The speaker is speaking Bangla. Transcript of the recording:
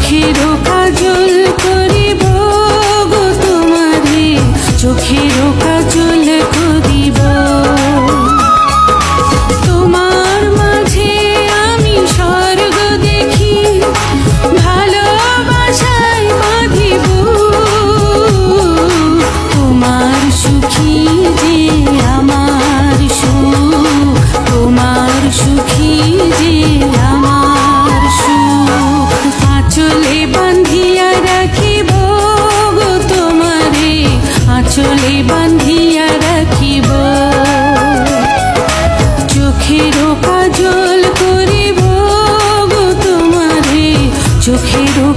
চোখেরও কাজল করিব গো তোমারে, চোখেরও কাজল করিব। তোমার মাঝে আমি স্বর্গ দেখি, ভালোবাসায় বাঁধিব। তোমার সুখী যে আমার সুখ, তোমার সুখী যে আমার সুখ। আঁচলে বাঁধিয়া রাখিব গো তোমারে, আঁচলে বাঁধিয়া রাখিব। চোখেরও কাজল করিব গো তোমারে, চোখেরও